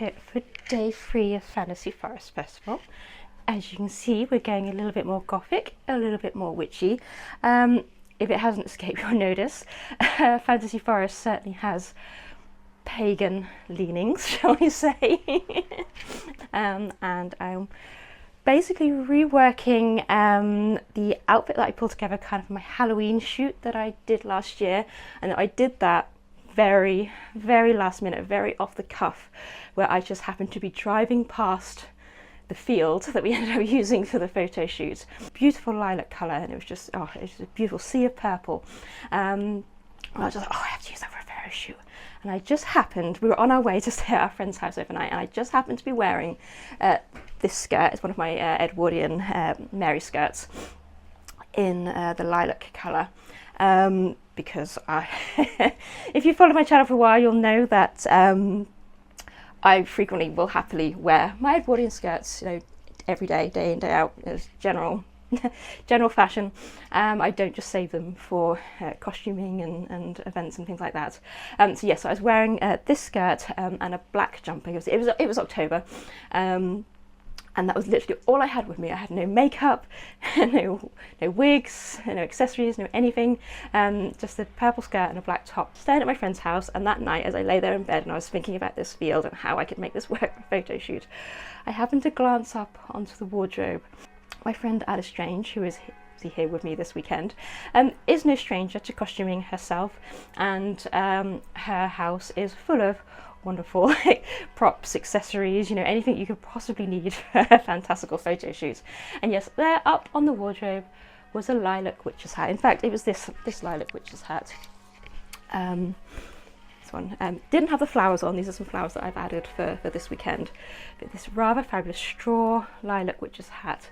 outfit for day 3 of Fantasy Forest Festival. As you can see, we're going a little bit more gothic, a little bit more witchy. If it hasn't escaped your notice, Fantasy Forest certainly has pagan leanings, shall we say. And I'm basically reworking the outfit that I pulled together kind of for my Halloween shoot that I did last year, and I did that very last minute, very off the cuff, where I just happened to be driving past the field that we ended up using for the photo shoot. Beautiful lilac colour, and it was just, oh, it was a beautiful sea of purple. I was just like, oh, I have to use that for a photo shoot. And I just happened, we were on our way to stay at our friend's house overnight, and I just happened to be wearing this skirt. It's one of my Edwardian Mary skirts in the lilac colour. Because if you follow my channel for a while, you'll know that I frequently will happily wear my Edwardian skirts, you know, every day, day in, day out, as general fashion. I don't just save them for costuming and events and things like that. So yes, I was wearing this skirt and a black jumper. It was October. And that was literally all I had with me. I had no makeup, no wigs, no accessories, no anything, just a purple skirt and a black top. Staying at my friend's house, and that night as I lay there in bed and I was thinking about this field and how I could make this work for a photo shoot, I happened to glance up onto the wardrobe. My friend Alice Strange, who is here with me this weekend, is no stranger to costuming herself, and her house is full of wonderful props, accessories, you know, anything you could possibly need for a fantastical photo shoot. And yes, there up on the wardrobe was a lilac witch's hat. In fact, it was this lilac witch's hat. This one didn't have the flowers on. These are some flowers that I've added for this weekend. But this rather fabulous straw lilac witch's hat,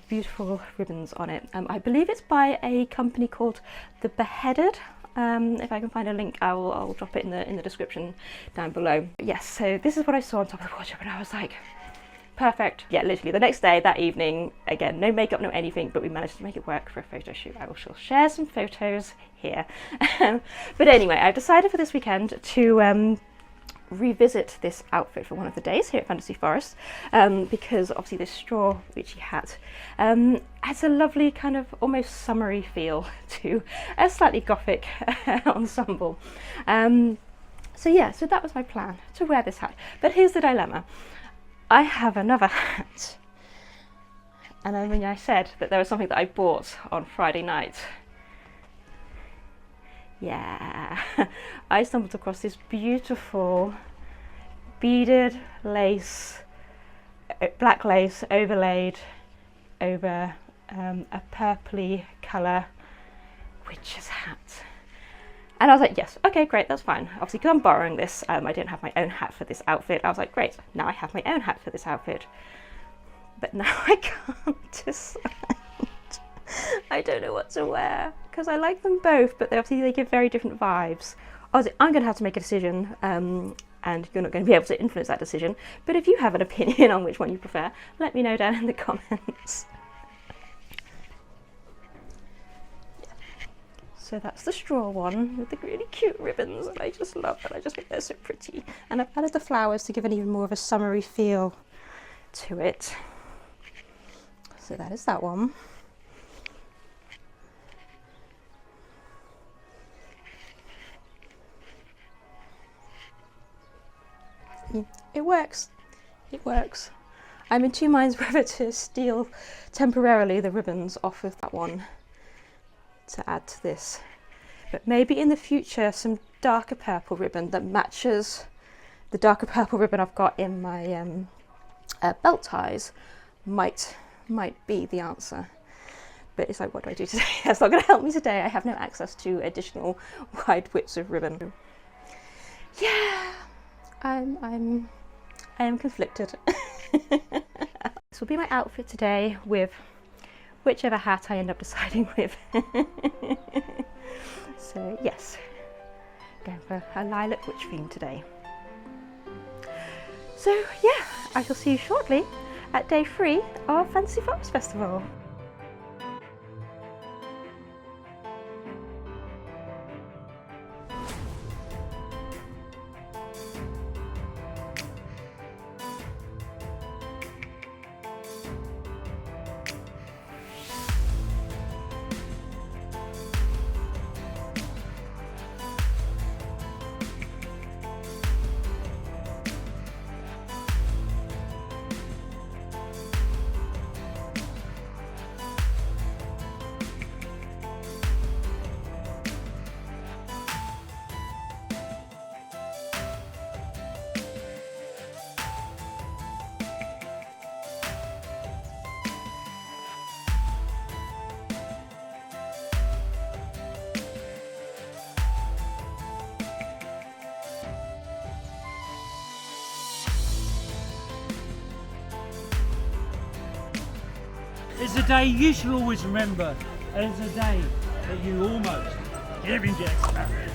beautiful ribbons on it. I believe it's by a company called The Beheaded. If I can find a link, I'll drop it in the description down below. Yes, so this is what I saw on top of the wardrobe, and I was like, perfect. Yeah, literally the next day, that evening, again, no makeup, no anything, but we managed to make it work for a photo shoot. I will share some photos here. But anyway, I've decided for this weekend to revisit this outfit for one of the days here at Fantasy Forest, because obviously this straw witchy hat has a lovely kind of almost summery feel to a slightly gothic ensemble. So yeah, so that was my plan, to wear this hat. But here's the dilemma. I have another hat, and I mean, I said that there was something that I bought on Friday night. Yeah, I stumbled across this beautiful beaded lace, black lace overlaid over a purpley colour witch's hat. And I was like, yes, okay, great, that's fine. Obviously, because I'm borrowing this, I didn't have my own hat for this outfit. I was like, great, now I have my own hat for this outfit. But now I can't decide. I don't know what to wear, because I like them both, but they give very different vibes. Obviously, I'm going to have to make a decision, and you're not going to be able to influence that decision. But if you have an opinion on which one you prefer, let me know down in the comments. So that's the straw one with the really cute ribbons that I just love, and I just think they're so pretty. And I've added the flowers to give it even more of a summery feel to it. So that is that one. It works. It works. I'm in two minds whether to steal temporarily the ribbons off of that one to add to this. But maybe in the future some darker purple ribbon that matches the darker purple ribbon I've got in my belt ties might be the answer. But it's like, what do I do today? That's not going to help me today. I have no access to additional wide widths of ribbon. Yeah. I am conflicted. This will be my outfit today, with whichever hat I end up deciding with. So yes, going for a lilac witch theme today. So yeah, I shall see you shortly at day 3 of Fantasy Forest Festival. a day you should always remember. And it's a day that you almost didn't get married.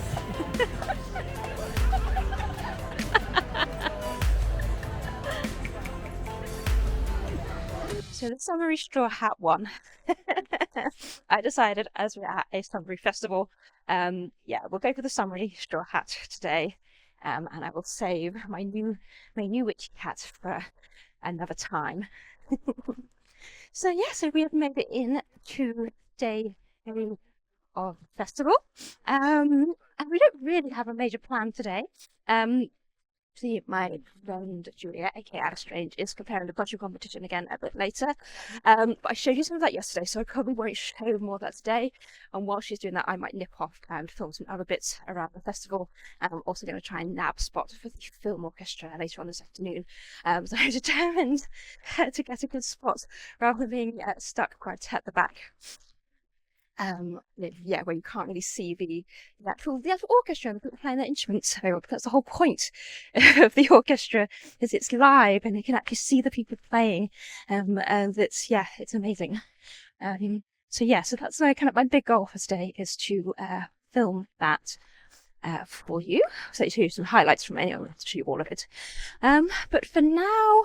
So the summery straw hat one. I decided, as we're at a summery festival, yeah, we'll go for the summery straw hat today, and I will save my new witchy hat for another time. So yeah, so we have made it in to day 3 of the festival, and we don't really have a major plan today. See, my friend Julia, aka Alice Strange, is preparing the budget competition again a bit later. But I showed you some of that yesterday, so I probably won't show more of that today. And while she's doing that, I might nip off and film some other bits around the festival. And I'm also going to try and nab a spot for the Film Orchestra later on this afternoon. So I'm determined to get a good spot rather than being stuck quite at the back. Yeah, where you can't really see the actual orchestra and the people playing their instruments. So that's the whole point of the orchestra, is it's live and you can actually see the people playing, and it's amazing. So that's my my big goal for today, is to film that for you. So to some highlights from it. I won't show you all of it. But for now,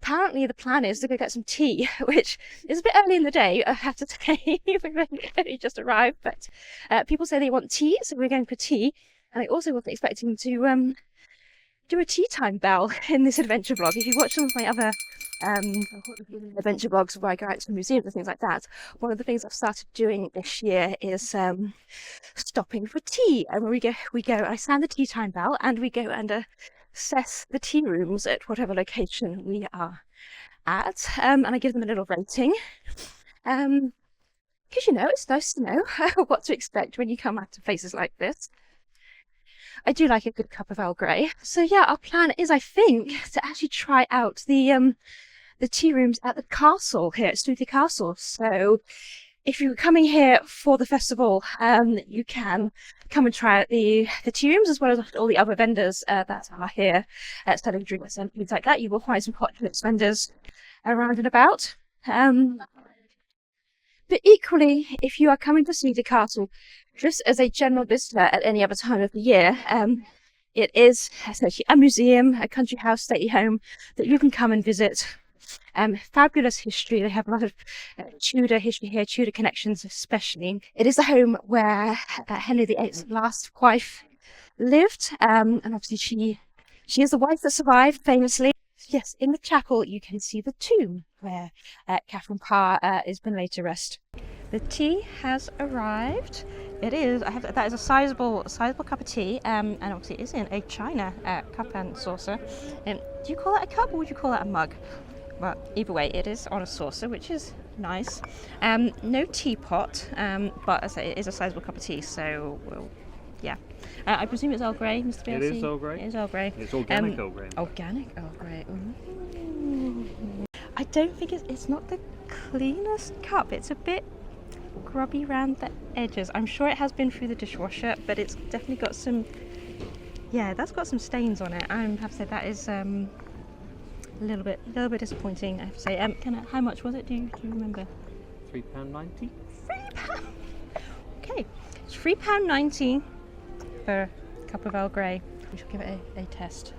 apparently the plan is to go get some tea, which is a bit early in the day, I have to say. We've only just arrived, but people say they want tea, so we're going for tea. And I also wasn't expecting to do a tea time bell in this adventure vlog. If you watch some of my other adventure vlogs where I go out to museums and things like that, one of the things I've started doing this year is stopping for tea. And when we go, I sound the tea time bell and we go and assess the tea rooms at whatever location we are at, and I give them a little rating, because it's nice to know what to expect when you come out to places like this. I do like a good cup of Earl Grey. So yeah, our plan is, I think, to actually try out the tea rooms at the castle here at Sudeley Castle. So if you're coming here for the festival, you can come and try out the tea rooms, as well as all the other vendors that are here selling drinks and things like that. You will find some hot drinks vendors around and about. But equally, if you are coming to Sudeley Castle just as a general visitor at any other time of the year, it is essentially a museum, a country house, stately home that you can come and visit. Fabulous history. They have a lot of Tudor history here, Tudor connections especially. It is the home where Henry VIII's last wife lived, and obviously she is the wife that survived famously. Yes, in the chapel you can see the tomb where Catherine Parr has been laid to rest. The tea has arrived. It is. That is a sizable cup of tea, and obviously it is in a china cup and saucer. Do you call that a cup or would you call that a mug? Well, either way, it is on a saucer, which is nice. No teapot, but as I say, it is a sizable cup of tea, so yeah. I presume it's Earl Grey, Mr. Bielsi? It is Earl Grey. It is Earl Grey. It's organic Earl Grey. Organic Earl Grey. Ooh. I don't think it's not the cleanest cup. It's a bit grubby around the edges. I'm sure it has been through the dishwasher, but it's definitely got some. Yeah, that's got some stains on it. I have to say that is a little bit disappointing. I have to say. How much was it? Do you remember? £3.90. £3. Okay, it's £3.90 for a cup of Earl Grey. We shall give it a test.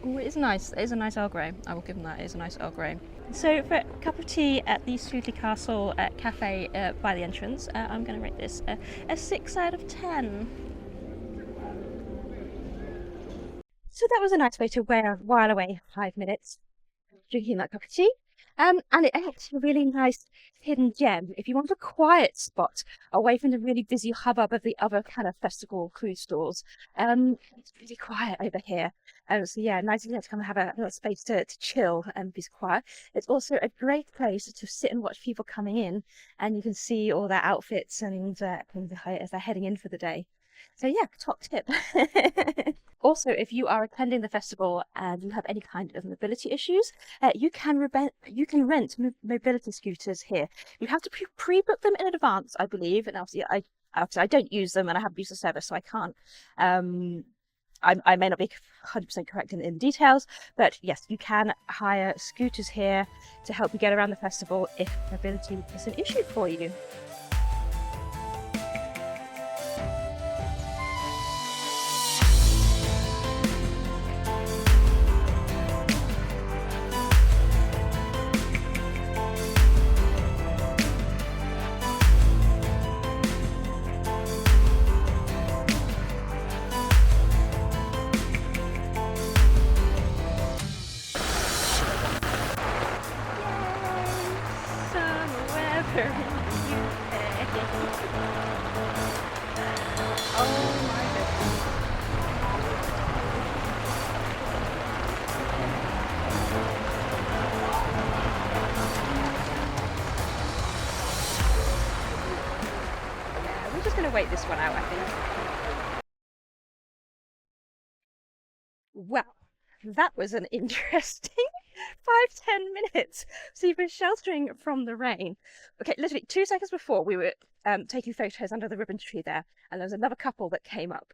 Oh, it is nice. It is a nice Earl Grey. I will give them that. It is a nice Earl Grey. So for a cup of tea at the Sudeley Castle cafe by the entrance, I'm going to rate this a 6 out of 10. So that was a nice way to while away 5 minutes drinking that cup of tea. And it's a really nice hidden gem. If you want a quiet spot away from the really busy hubbub of the other kind of festival cruise stores, it's really quiet over here. So yeah, nice to come and have a little space to chill and be quiet. It's also a great place to sit and watch people coming in, and you can see all their outfits and as they're heading in for the day. So yeah, top tip. Also, if you are attending the festival and you have any kind of mobility issues, you can rent mobility scooters here. You have to pre-book them in advance, I believe. And obviously I don't use them and I haven't used the service, so I can't I may not be 100% correct in details, but yes, you can hire scooters here to help you get around the festival if mobility is an issue for you. We're just going to wait this one out, I think. Well, that was an interesting 5-10 minutes. So you've been sheltering from the rain. Okay, literally 2 seconds before we were taking photos under the ribbon tree there, and there was another couple that came up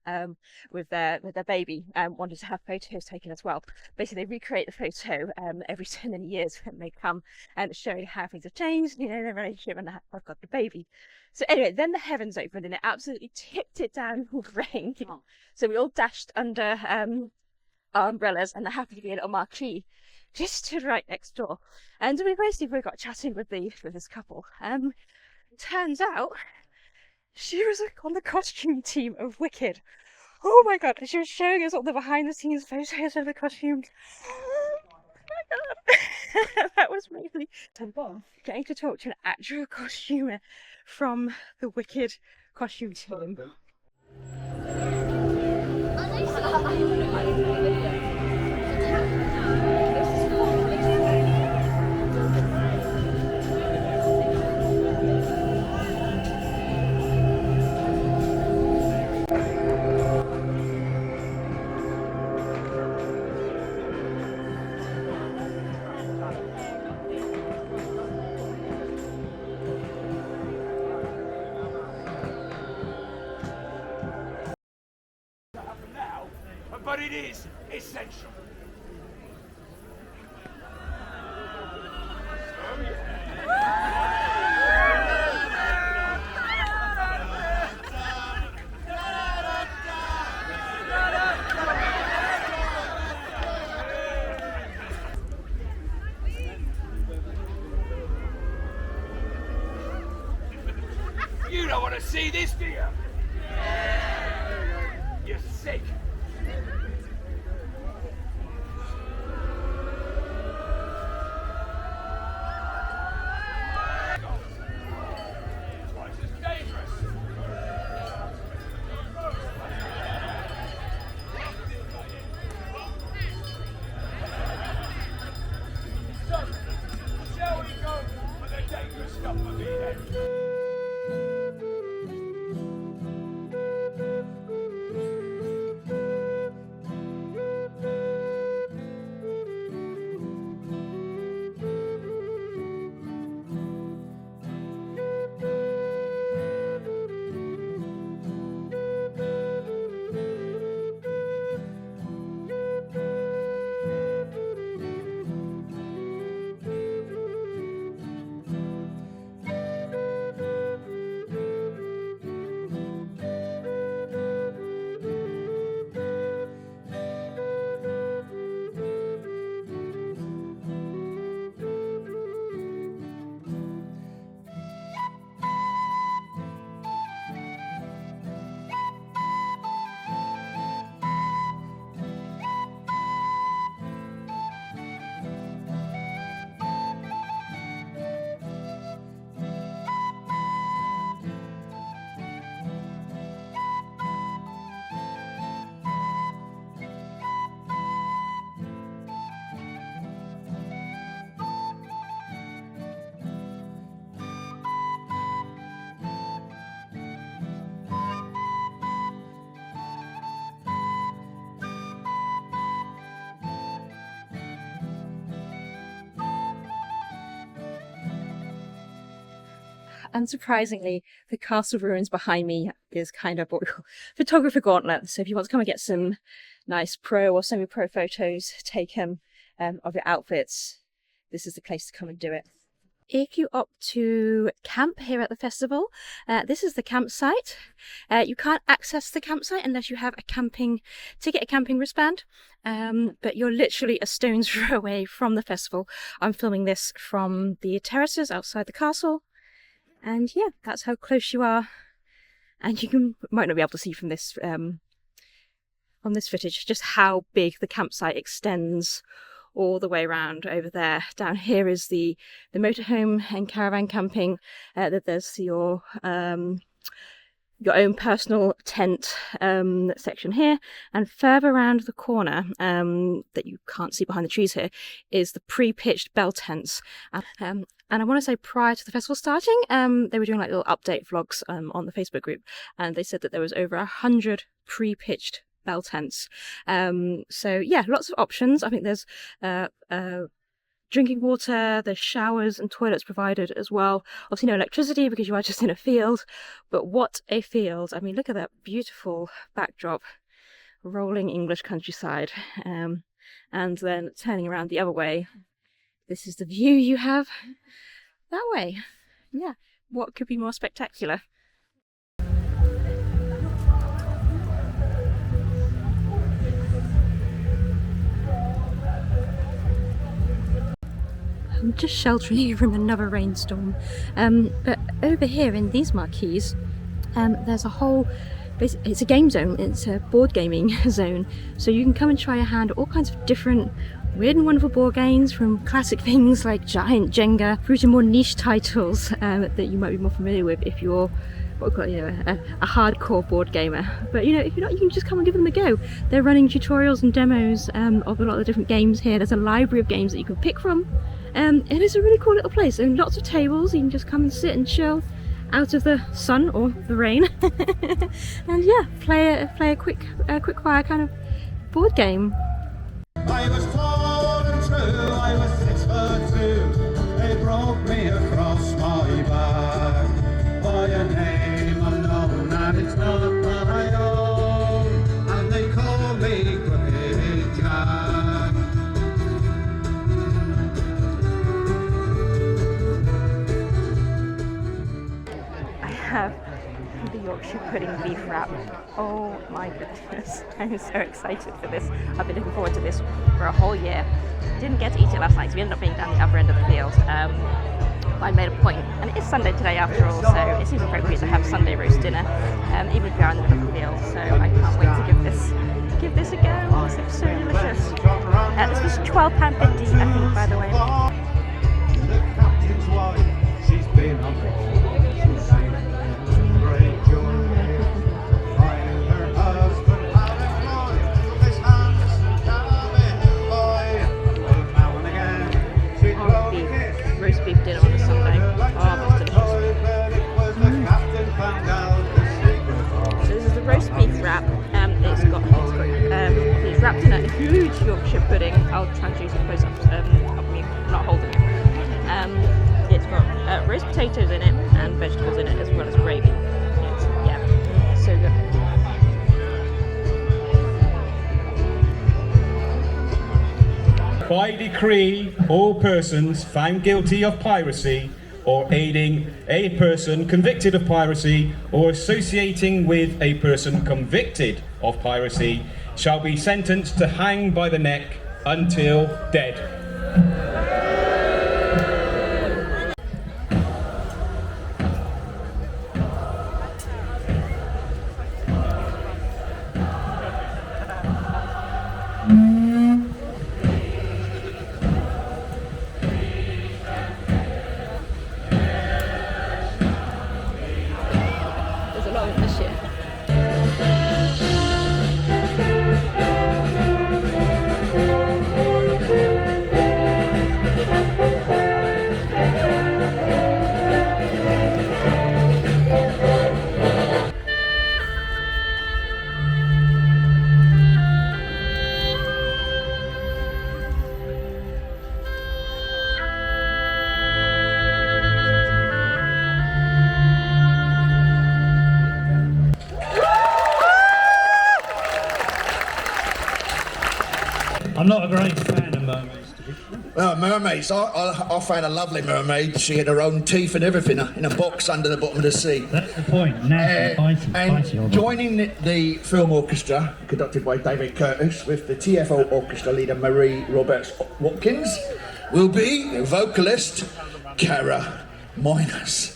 with their baby and wanted to have photos taken as well. Basically, they recreate the photo every so many years when they come and showing how things have changed, you know, their relationship, and I've got the baby. So anyway, then the heavens opened and it absolutely tipped it down with rain. Oh. So we all dashed under our umbrellas, and there happened to be a little marquee just stood right next door. And we basically got chatting with this couple. Turns out she was on the costume team of Wicked. Oh my god, she was showing us all the behind the scenes photos of the costumes. Oh my god. That was really getting to talk to an actual costumer from the Wicked costume team. But it is essential. You don't want to see this, do you? You're sick. Unsurprisingly, the castle ruins behind me is kind of what we call photographer gauntlet. So if you want to come and get some nice pro or semi-pro photos taken of your outfits, this is the place to come and do it. If you opt to camp here at the festival, this is the campsite. You can't access the campsite unless you have a camping ticket, a camping wristband, but you're literally a stone's throw away from the festival. I'm filming this from the terraces outside the castle, and yeah, that's how close you are. And you might not be able to see from this on this footage just how big the campsite extends all the way around over there. Down here is the motorhome and caravan camping. There's your own personal tent section here, and further around the corner that you can't see behind the trees here is the pre-pitched bell tents. And I want to say prior to the festival starting, they were doing like little update vlogs on the Facebook group, and they said that there was over 100 pre-pitched bell tents. So yeah, lots of options. I think there's drinking water, there's showers and toilets provided as well. Obviously no electricity because you are just in a field, but what a field. I mean, look at that beautiful backdrop, rolling English countryside, and then turning around the other way, this is the view you have that way. Yeah, what could be more spectacular? I'm just sheltering from another rainstorm, but over here in these marquees there's a whole, it's a game zone, it's a board gaming zone, so you can come and try your hand at all kinds of different weird and wonderful board games, from classic things like Giant Jenga through to more niche titles that you might be more familiar with if you're a hardcore board gamer. But if you're not, you can just come and give them a go. They're running tutorials and demos of a lot of different games here. There's a library of games that you can pick from. It is a really cool little place, and lots of tables. You can just come and sit and chill out of the sun or the rain, and yeah, play a quick fire kind of board game. I was tall and true, I was 6'2". They broke me across my back by a name unknown, and it's not my own, and they call me Crooked Jack. Have the Yorkshire pudding beef wrap. Oh my goodness, I'm so excited for this. I've been looking forward to this for a whole year. Didn't get to eat it last night, so we ended up being down the other end of the field. But I made a point, and it is Sunday today after all, so it seems appropriate to have Sunday roast dinner, even if we are in the middle of the field. So I can't wait to give this a go. This looks so delicious. This was £12.50, I think, by the way. The captain's wife, she's been on board. Roast beef dinner on a Sunday. Oh, that's delicious. So this is the roast beef wrap. It's wrapped in a huge Yorkshire pudding. I'll try and show you some close ups of me not holding it. It's got roast potatoes in it and vegetables in it, as well as gravy. It's so good. By decree, all persons found guilty of piracy or aiding a person convicted of piracy or associating with a person convicted of piracy shall be sentenced to hang by the neck until dead. There's a lot of this year. I'm not a great fan of mermaids, to be frank. Well, mermaids. I found a lovely mermaid. She had her own teeth and everything in a box under the bottom of the sea. That's the point. Now, And joining the Film Orchestra, conducted by David Curtis, with the TFO Orchestra leader Marie Roberts-Watkins, will be the vocalist Cara Miners.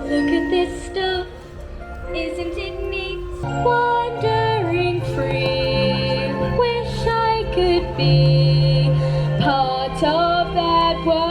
Look at this stuff, isn't it neat? Wandering free, wish I could be part of that world.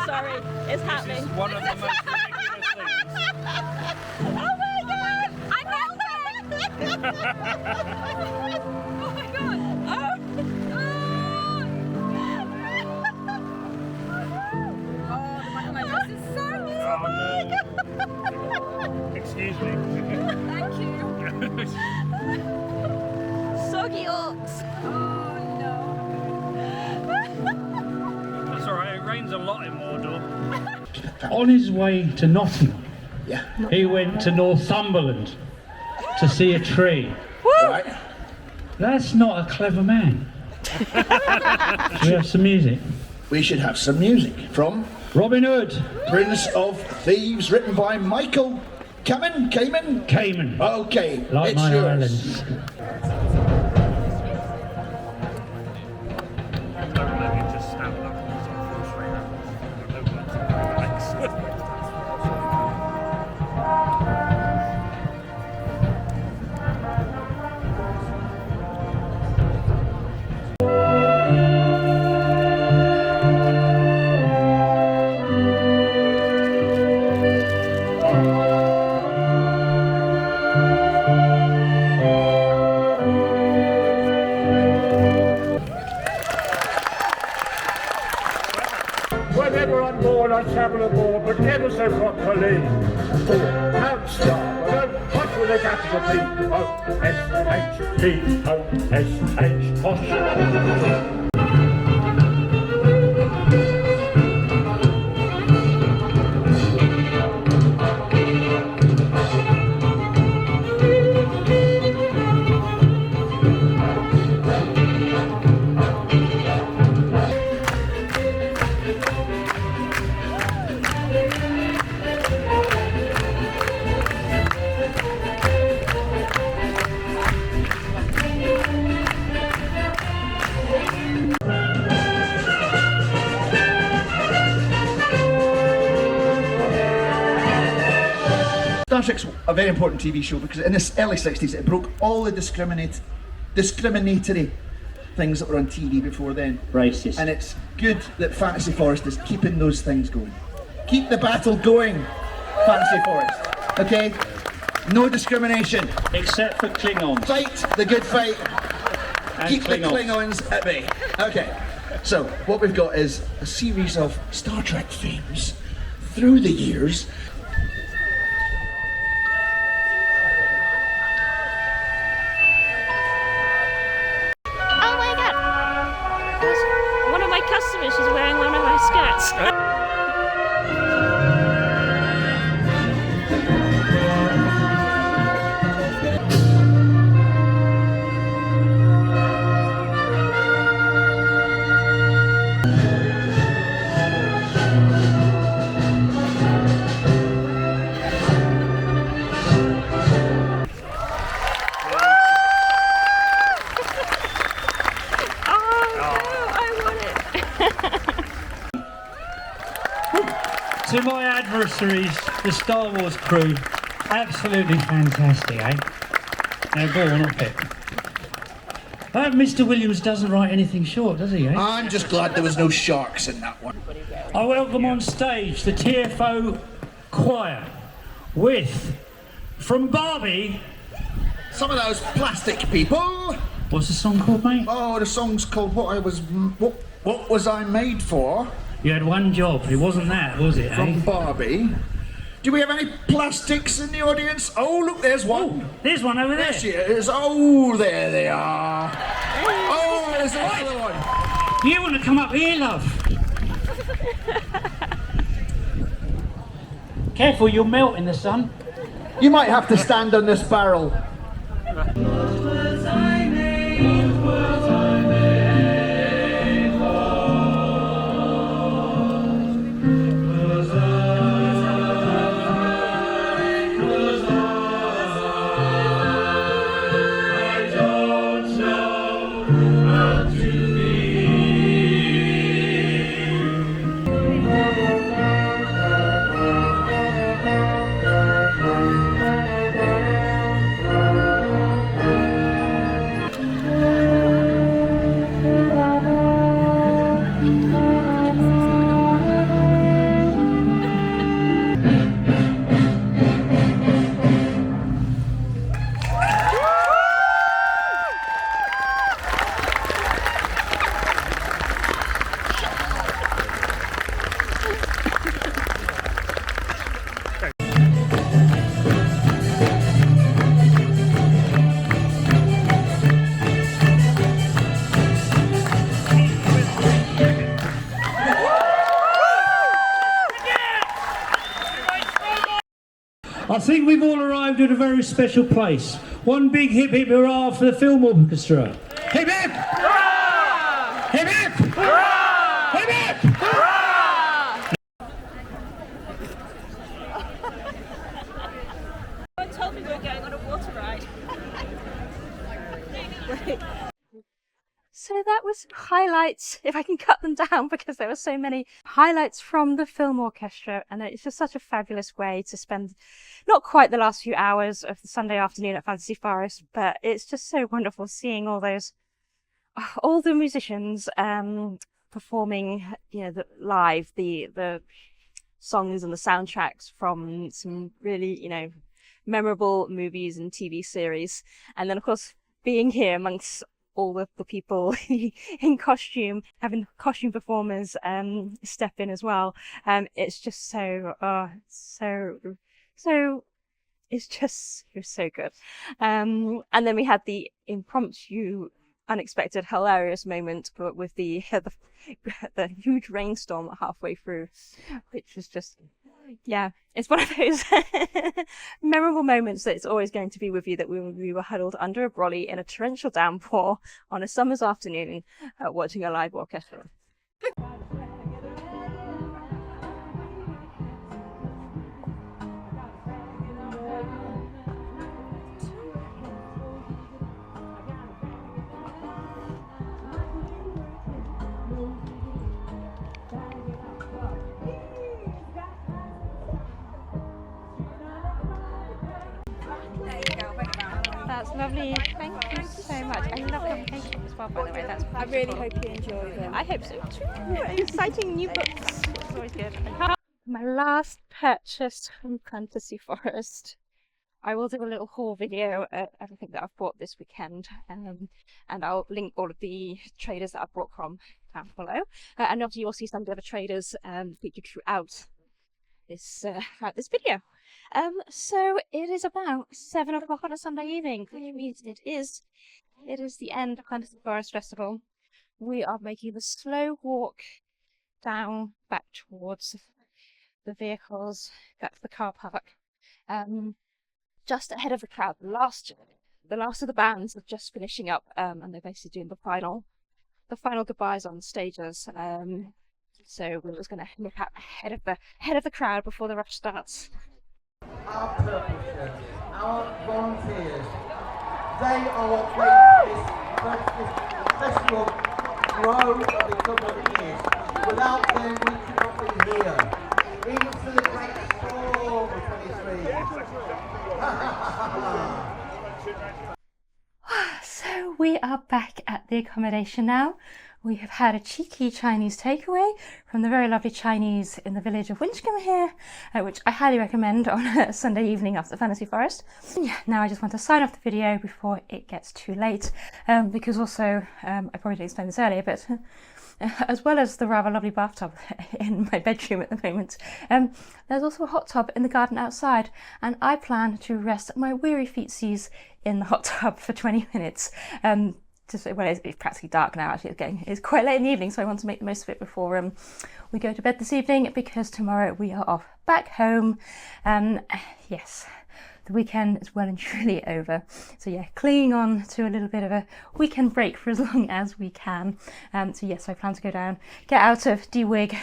Sorry, it's happening. This is one of the most ridiculous things. Oh my god! I nailed it! Oh my god! Oh, my dress is so big! Excuse me. Thank you. Soggy ox. Oh no. That's alright, it rains a lot in Mordor. On his way to Nottingham, he went to Northumberland to see a tree. Right. That's not a clever man. Should we have some music? We should have some music from Robin Hood. Prince of Thieves, written by Michael Cayman. Cayman. Okay, Like it's my yours. islands. Don't let me just stand up. It's unfortunate. Whenever I'm bored, I travel aboard, but never so properly. Out starboard, hot with a capital P. O-S-H-P-O-S-H, posh. Star Trek's a very important TV show because in the early 60s it broke all the discriminatory things that were on TV before then. Racist. And it's good that Fantasy Forest is keeping those things going. Keep the battle going, Fantasy Forest. Okay? No discrimination. Except for Klingons. Fight the good fight. And Keep Klingons. the Klingons at bay. Okay. So what we've got is a series of Star Trek themes through the years. Oh my god! There's one of my customers is wearing one of my skirts. To my adversaries, the Star Wars crew, absolutely fantastic, eh? Now go on, up it. Mr. Williams doesn't write anything short, does he, eh? I'm just glad there was no sharks in that one. I welcome on stage the TFO choir with, from Barbie... Some of those plastic people. What's the song called, mate? Oh, the song's called What Was I Made For? You had one job, it wasn't that, was it, From eh? Barbie. Do we have any plastics in the audience? Oh, look, there's one. Oh, there's one over there. There she is. Oh, there they are. Oh, there's another one. You want to come up here, love? Careful, you'll melt in the sun. You might have to stand on this barrel. I think we've all arrived at a very special place. One big hip hip hurrah for the Film Orchestra. Hip hip! Hurrah! Hip hip! Hurrah! Hip hip! Hurrah! Someone told me we were going on a water ride. So that was highlights, if I can cut them down because there were so many highlights from the Film Orchestra, and it's just such a fabulous way to spend not quite the last few hours of the Sunday afternoon at Fantasy Forest, but it's just so wonderful seeing all the musicians performing, you know, live the songs and the soundtracks from some really, you know, memorable movies and TV series, and then of course being here amongst all of the people in costume, having costume performers step in as well. It's just so it's just so good. And then we had the impromptu, unexpected, hilarious moment with the huge rainstorm halfway through, which was just, yeah, it's one of those memorable moments that it's always going to be with you, that we were huddled under a brolly in a torrential downpour on a summer's afternoon watching a live orchestra. That's lovely. Thank you so much. I love your makeup as well, by the way. That's I really hope you enjoy them. I hope so too. Exciting new books. It's always good. My last purchase from Fantasy Forest. I will do a little haul video of everything that I've bought this weekend, and I'll link all of the traders that I've brought from down below. And obviously you'll see some of the other traders featured throughout this video. So it is about 7 o'clock on a Sunday evening, which means it is the end of Fantasy Forest Festival. We are making the slow walk down back towards the vehicles, back to the car park. Just ahead of the crowd. The last of the bands are just finishing up, and they're basically doing the final goodbyes on stages. So we're just going to look out ahead of the crowd before the rush starts. Our purpose, our volunteers, they are what make this festival grow and become what it is. Without them, we could not be here. Even through the great storm of 23. So So we are back at the accommodation now. We have had a cheeky Chinese takeaway from the very lovely Chinese in the village of Winchcombe here, which I highly recommend on a Sunday evening after Fantasy Forest. Yeah, now I just want to sign off the video before it gets too late, because also, I probably didn't explain this earlier, but as well as the rather lovely bathtub in my bedroom at the moment, there's also a hot tub in the garden outside, and I plan to rest my weary feetsies in the hot tub for 20 minutes. Well, it's practically dark now. Actually, it's quite late in the evening, so I want to make the most of it before we go to bed this evening, because tomorrow we are off back home. Yes, the weekend is well and truly over. So yeah, clinging on to a little bit of a weekend break for as long as we can. So yes, I plan to go down, get out of de-wig,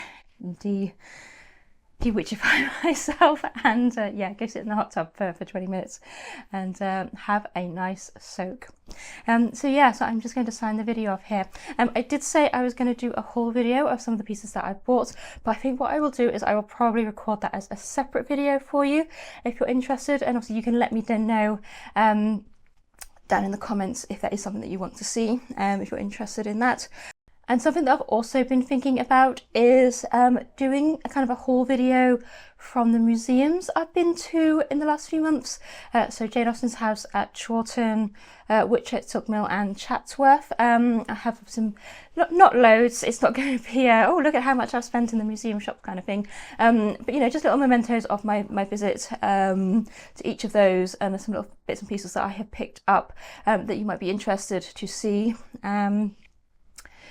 de-witchify myself, and yeah, go sit in the hot tub for 20 minutes and have a nice soak. So yeah, so I'm just going to sign the video off here. I did say I was going to do a haul video of some of the pieces that I bought, but I think what I will do is I will probably record that as a separate video for you if you're interested, and also you can let me know down in the comments if that is something that you want to see, if you're interested in that. And something that I've also been thinking about is doing a kind of a haul video from the museums I've been to in the last few months. So Jane Austen's house at Chawton, Whitchurch, Silkmill and Chatsworth. I have some, not loads, it's not going to be oh look at how much I've spent in the museum shop kind of thing. But you know, just little mementos of my visit to each of those, and there's some little bits and pieces that I have picked up that you might be interested to see.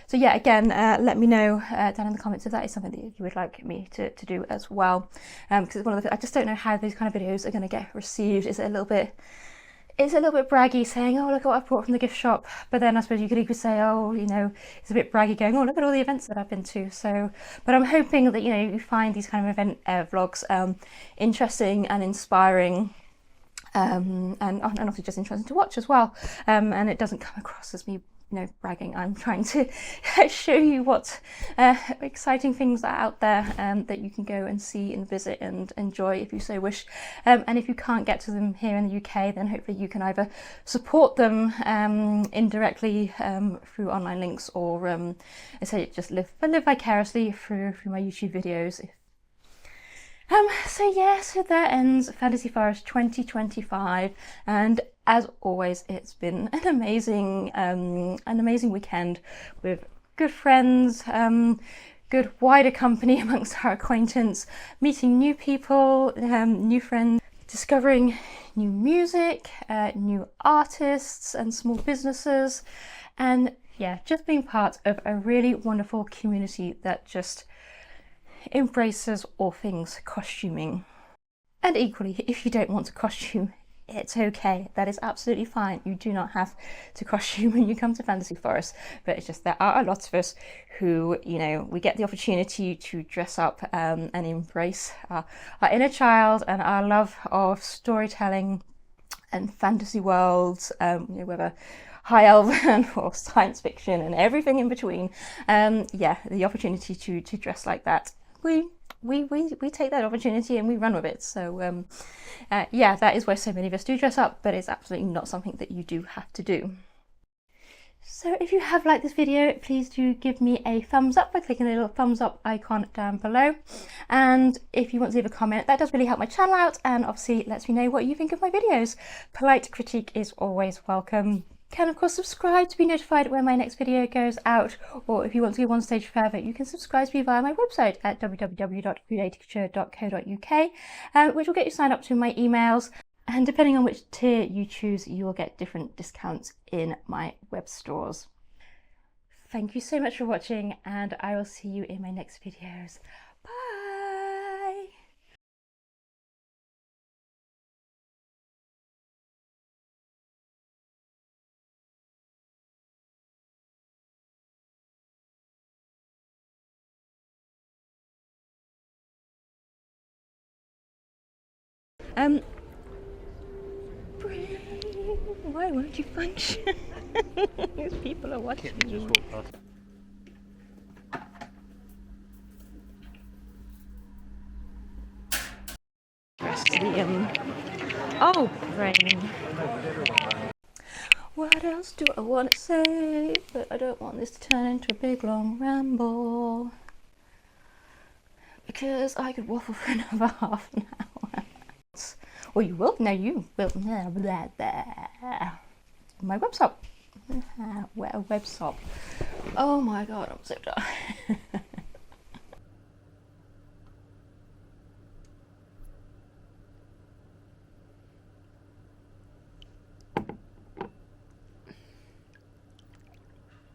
So yeah, again, let me know down in the comments if that is something that you would like me to do as well. Because it's one of the, I just don't know how these kind of videos are going to get received. Is it a little bit braggy saying, oh, look at what I've brought from the gift shop? But then I suppose you could even say, oh, you know, it's a bit braggy going, oh, look at all the events that I've been to. So, but I'm hoping that, you know, you find these kind of event vlogs interesting and inspiring. And obviously just interesting to watch as well. And it doesn't come across as me, you know, bragging. I'm trying to show you what exciting things are out there that you can go and see and visit and enjoy if you so wish. And if you can't get to them here in the UK, then hopefully you can either support them indirectly through online links, or I say just live vicariously through my YouTube videos. So yeah, so that ends Fantasy Forest 2025, and as always, it's been an amazing weekend with good friends, good wider company amongst our acquaintance, meeting new people, new friends, discovering new music, new artists and small businesses, and yeah, just being part of a really wonderful community that just embraces all things costuming. And equally, if you don't want to costume, it's okay. That is absolutely fine. You do not have to costume when you come to Fantasy Forest, but it's just there are a lot of us who, you know, we get the opportunity to dress up and embrace our inner child and our love of storytelling and fantasy worlds, you know, whether high elven or science fiction and everything in between. Yeah, the opportunity to dress like that, we take that opportunity and we run with it. So yeah, that is why so many of us do dress up, but it's absolutely not something that you do have to do. So if you have liked this video, please do give me a thumbs up by clicking the little thumbs up icon down below. And if you want to leave a comment, that does really help my channel out, and obviously lets me know what you think of my videos. Polite critique is always welcome. Can of course subscribe to be notified when my next video goes out, or if you want to go one stage further, you can subscribe to me via my website at www.reenactors.co.uk, which will get you signed up to my emails, and depending on which tier you choose, you will get different discounts in my web stores. Thank you so much for watching, and I will see you in my next videos. Bye! Why won't you function? These people are watching you. Oh, brain. What What else do I want to say? But I don't want this to turn into a big long ramble, because I could waffle for another half an hour. Or you will. No, you will. Blah, blah, blah. My website. Website. Oh my god, I'm so tired.